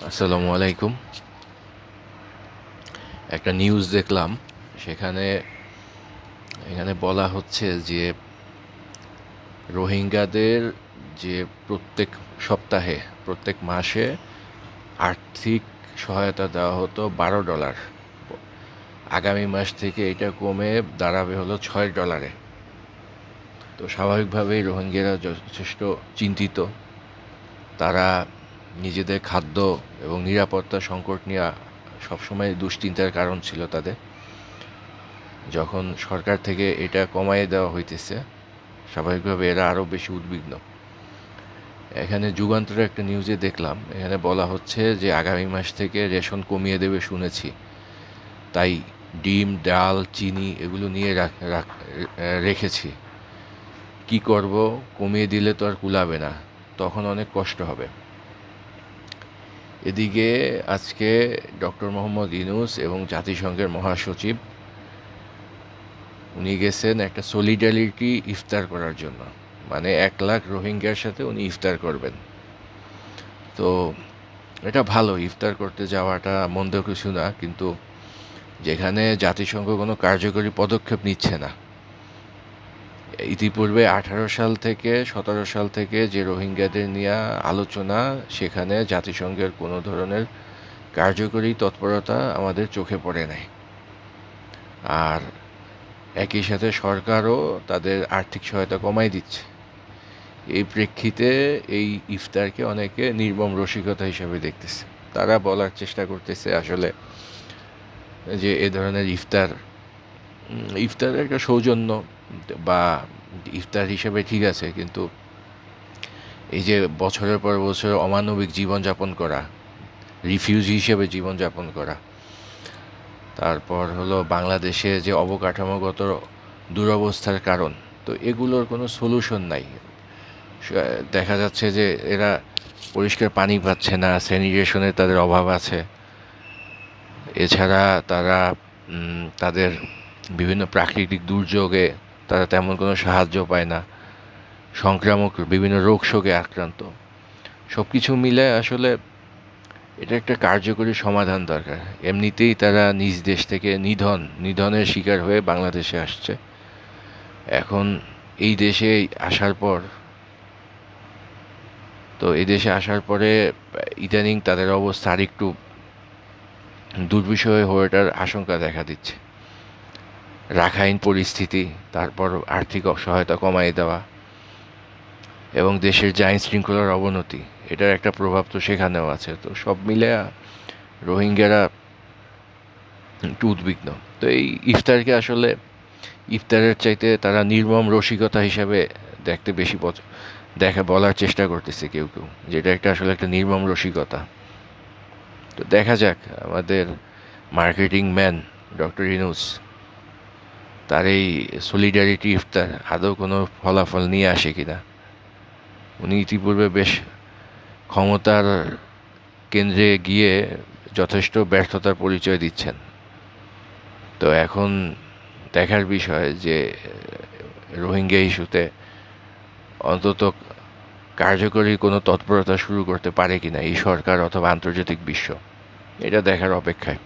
আসসালামু আলাইকুম। একটা নিউজ দেখলাম, সেখানে এখানে বলা হচ্ছে যে রোহিঙ্গাদের যে প্রত্যেক সপ্তাহে প্রত্যেক মাসে আর্থিক সহায়তা দেওয়া হতো $12, আগামী মাস থেকে এটা কমে দাঁড়াবে হলো $6। তো স্বাভাবিকভাবেই রোহিঙ্গারা যথেষ্ট চিন্তিত। তারা নিজেদের খাদ্য এবং নিরাপত্তা সংকট নিয়ে সবসময় দুশ্চিন্তার কারণ ছিল তাদের। যখন সরকার থেকে এটা কমায় দেওয়া হইতেছে, স্বাভাবিকভাবে এরা আরও বেশি উদ্বিগ্ন। এখানে যুগান্তরে একটা নিউজে দেখলাম, এখানে বলা হচ্ছে যে আগামী মাস থেকে রেশন কমিয়ে দেবে শুনেছি, তাই ডিম, ডাল, চিনি এগুলো নিয়ে রেখেছি। কি করব, কমিয়ে দিলে তো আর কুলাবে না, তখন অনেক কষ্ট হবে। এদিকে আজকে ডক্টর মোহাম্মদ ইউনূস এবং জাতিসংঘের মহাসচিব উনি গেছেন একটা সলিডারিটি ইফতার করার জন্য, মানে 1 লাখ রোহিঙ্গার সাথে উনি ইফতার করবেন। তো এটা ভালো, ইফতার করতে যাওয়াটা মন্দ কিছু না, কিন্তু যেখানে জাতিসংঘ কোনো কার্যকরী পদক্ষেপ নিচ্ছে না। ইতিপূর্বে 17 সাল থেকে যে রোহিঙ্গাদের নিয়ে আলোচনা, সেখানে জাতিসংঘের কোনো ধরনের কার্যকরী তৎপরতা আমাদের চোখে পড়ে নাই। আর একই সাথে সরকারও তাদের আর্থিক সহায়তা কমাই দিচ্ছে। এই প্রেক্ষিতে এই ইফতারকে অনেকে নির্মম রসিকতা হিসেবে দেখতেছে। তারা বলার চেষ্টা করতেছে আসলে যে এ ধরনের ইফতার একটা সৌজন্য বা ইফতার হিসেবে ঠিক আছে, কিন্তু এই যে বছরের পর বছর অমানবিক জীবনযাপন করা, রিফিউজি হিসেবে জীবনযাপন করা, তারপর হলো বাংলাদেশে যে অবকাঠামোগত দুরবস্থার কারণ, তো এগুলোর কোনো সলিউশন নাই। দেখা যাচ্ছে যে এরা পরিষ্কার পানি পাচ্ছে না, স্যানিটেশনের তাদের অভাব আছে। এছাড়া তারা তাদের বিভিন্ন প্রাকৃতিক দুর্যোগে তারা তেমন কোনো সাহায্য পায় না, সংক্রামক বিভিন্ন রোগ শোকে আক্রান্ত। সব কিছু মিলে আসলে এটা একটা কার্যকরী সমাধান দরকার। এমনিতেই তারা নিজ দেশ থেকে নিধনের শিকার হয়ে বাংলাদেশে আসছে। এখন এই দেশে আসার পর এই দেশে আসার পরে ইদানিং তাদের অবস্থা আরেকটু দুর্বিষহ হয়ে ওঠার আশঙ্কা দেখা দিচ্ছে। রাখাইন পরিস্থিতি, তারপর আর্থিক সহায়তা কমাই দেওয়া এবং দেশের যে আইন শৃঙ্খলার অবনতি, এটার একটা প্রভাব তো সেখানেও আছে। তো সব মিলে রোহিঙ্গারা একটু উদ্বিগ্ন। তো এই ইফতারকে আসলে ইফতারের চাইতে তারা নির্মম রসিকতা হিসাবে দেখতে বেশি বলার চেষ্টা করতেছে কেউ কেউ, যেটা আসলে একটা নির্মম রসিকতা। তো দেখা যাক আমাদের মার্কেটিং ম্যান ডক্টর ইউনূস, তার এই সলিডারিটি ইফতার আদৌ কোনো ফলাফল নিয়ে আসে কিনা। উনি ইতিপূর্বে বেশ ক্ষমতার কেন্দ্রে গিয়ে যথেষ্ট ব্যর্থতার পরিচয় দিচ্ছেন। তো এখন দেখার বিষয় যে রোহিঙ্গা ইস্যুতে অন্তত কার্যকরী কোনো তৎপরতা শুরু করতে পারে কিনা এই সরকার অথবা আন্তর্জাতিক বিশ্ব, এটা দেখার অপেক্ষায়।